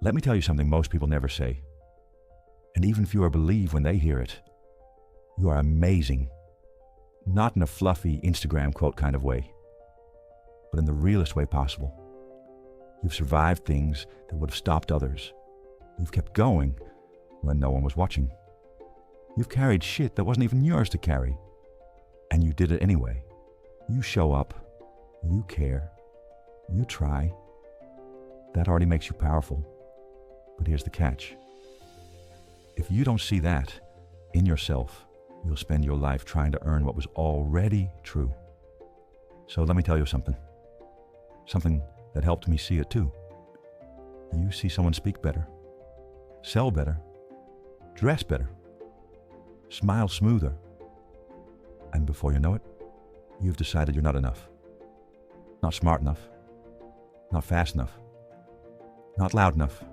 Let me tell you something most people never say, and even fewer believe when they hear it. You are amazing. Not in a fluffy Instagram quote kind of way, but in the realest way possible. You've survived things that would have stopped others. You've kept going when no one was watching. You've carried shit that wasn't even yours to carry, and you did it anyway. You show up, you care, you try. That already makes you powerful. But here's the catch. If you don't see that in yourself, you'll spend your life trying to earn what was already true. So let me tell you something. Something that helped me see it too. You see someone speak better, sell better, dress better, smile smoother, and before you know it, you've decided you're not enough. Not smart enough. Not fast enough. Not loud enough.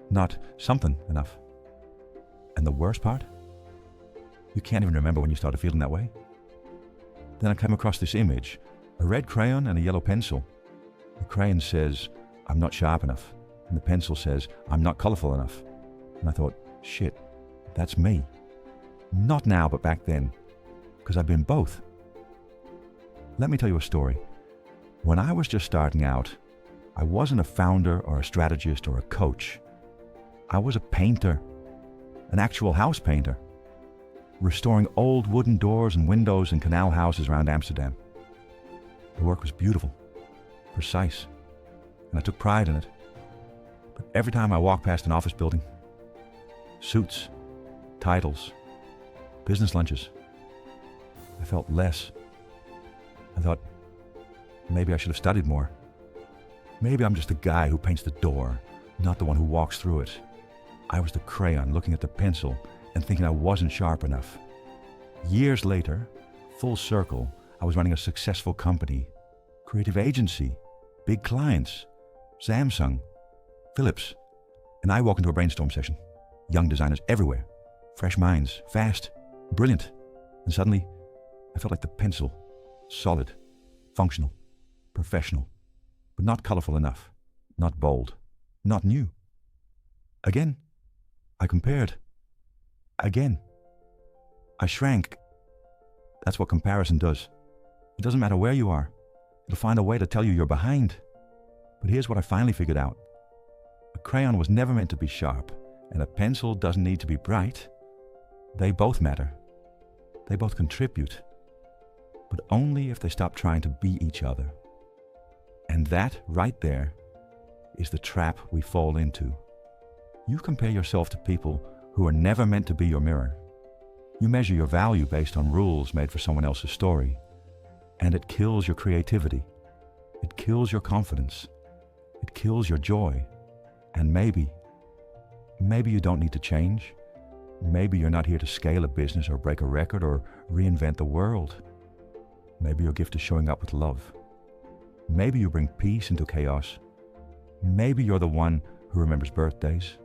Not something enough. And the worst part? You can't even remember when you started feeling that way. Then I came across this image, a red crayon and a yellow pencil. The crayon says, I'm not sharp enough. And the pencil says, I'm not colorful enough. And I thought, shit, that's me. Not now, but back then. Because I've been both. Let me tell you a story. When I was just starting out, I wasn't a founder or a strategist or a coach. I was a painter, an actual house painter, restoring old wooden doors and windows in canal houses around Amsterdam. The work was beautiful, precise, and I took pride in it. But every time I walked past an office building, suits, titles, business lunches, I felt less. I thought, maybe I should have studied more. Maybe I'm just the guy who paints the door, not the one who walks through it. I was the crayon looking at the pencil and thinking I wasn't sharp enough. Years later, full circle, I was running a successful company, creative agency, big clients, Samsung, Philips, and I walk into a brainstorm session. Young designers everywhere, fresh minds, fast, brilliant. And suddenly, I felt like the pencil, solid, functional, professional, but not colorful enough, not bold, not new. Again, I compared. Again, I shrank. That's what comparison does. It doesn't matter where you are. It'll find a way to tell you you're behind. But here's what I finally figured out. A crayon was never meant to be sharp, and a pencil doesn't need to be bright. They both matter. They both contribute. But only if they stop trying to be each other. And that, right there, is the trap we fall into. You compare yourself to people who are never meant to be your mirror. You measure your value based on rules made for someone else's story. And it kills your creativity. It kills your confidence. It kills your joy. And maybe you don't need to change. Maybe you're not here to scale a business or break a record or reinvent the world. Maybe your gift is showing up with love. Maybe you bring peace into chaos. Maybe you're the one who remembers birthdays,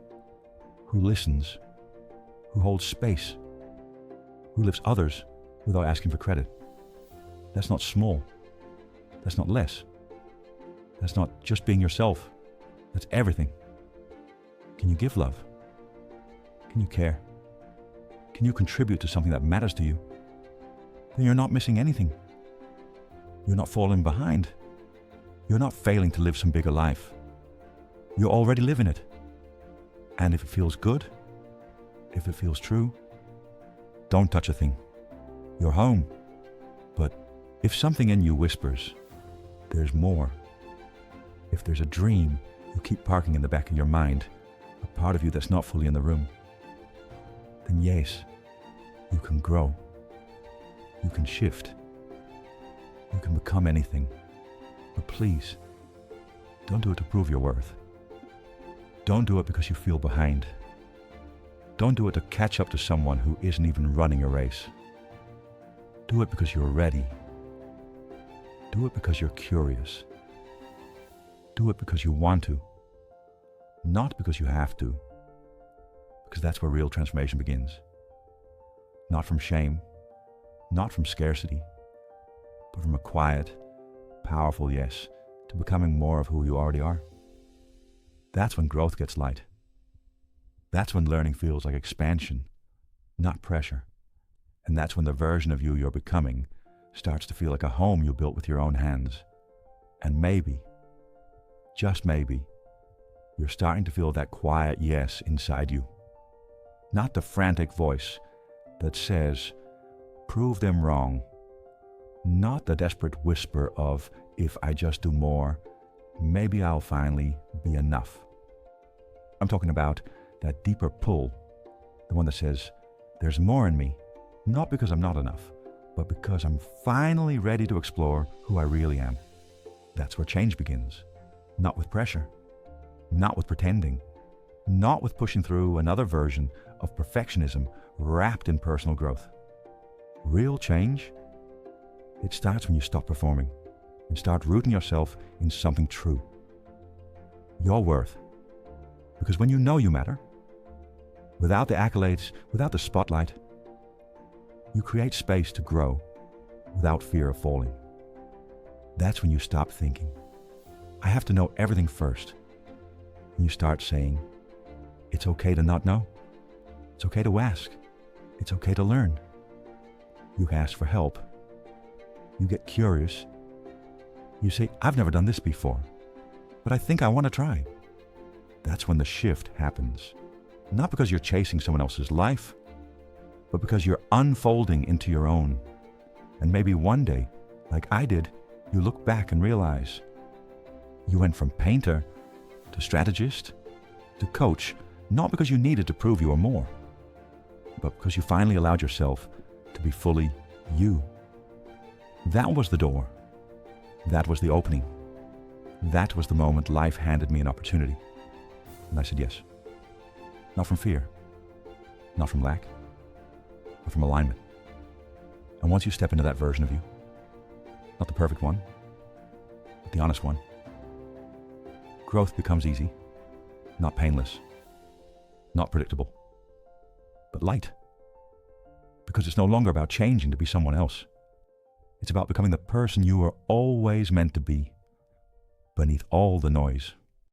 who listens, who holds space, who lifts others without asking for credit. That's not small. That's not less. That's not just being yourself. That's everything. Can you give love? Can you care? Can you contribute to something that matters to you? Then you're not missing anything. You're not falling behind. You're not failing to live some bigger life. You're already living it. And if it feels good, if it feels true, don't touch a thing. You're home. But if something in you whispers, there's more. If there's a dream you keep parking in the back of your mind, a part of you that's not fully in the room, then yes, you can grow. You can shift. You can become anything. But please, don't do it to prove your worth. Don't do it because you feel behind. Don't do it to catch up to someone who isn't even running a race. Do it because you're ready. Do it because you're curious. Do it because you want to. Not because you have to. Because that's where real transformation begins. Not from shame, not from scarcity, but from a quiet, powerful yes to becoming more of who you already are. That's when growth gets light. That's when learning feels like expansion, not pressure. And that's when the version of you you're becoming starts to feel like a home you built with your own hands. And maybe, just maybe, you're starting to feel that quiet yes inside you. Not the frantic voice that says, prove them wrong. Not the desperate whisper of, if I just do more, maybe I'll finally be enough. I'm talking about that deeper pull, the one that says, there's more in me, not because I'm not enough, but because I'm finally ready to explore who I really am. That's where change begins. Not with pressure, not with pretending, not with pushing through another version of perfectionism wrapped in personal growth. Real change, it starts when you stop performing and start rooting yourself in something true. Your worth. Because when you know you matter, without the accolades, without the spotlight, you create space to grow without fear of falling. That's when you stop thinking, I have to know everything first. And you start saying, it's okay to not know. It's okay to ask. It's okay to learn. You ask for help. You get curious. You say, I've never done this before, but I think I want to try. That's when the shift happens. Not because you're chasing someone else's life, but because you're unfolding into your own. And maybe one day, like I did, you look back and realize you went from painter to strategist to coach, not because you needed to prove you were more, but because you finally allowed yourself to be fully you. That was the door. That was the opening. That was the moment life handed me an opportunity. And I said yes. Not from fear, not from lack, but from alignment. And once you step into that version of you, not the perfect one, but the honest one, growth becomes easy, not painless, not predictable, but light. Because it's no longer about changing to be someone else. It's about becoming the person you were always meant to be, beneath all the noise.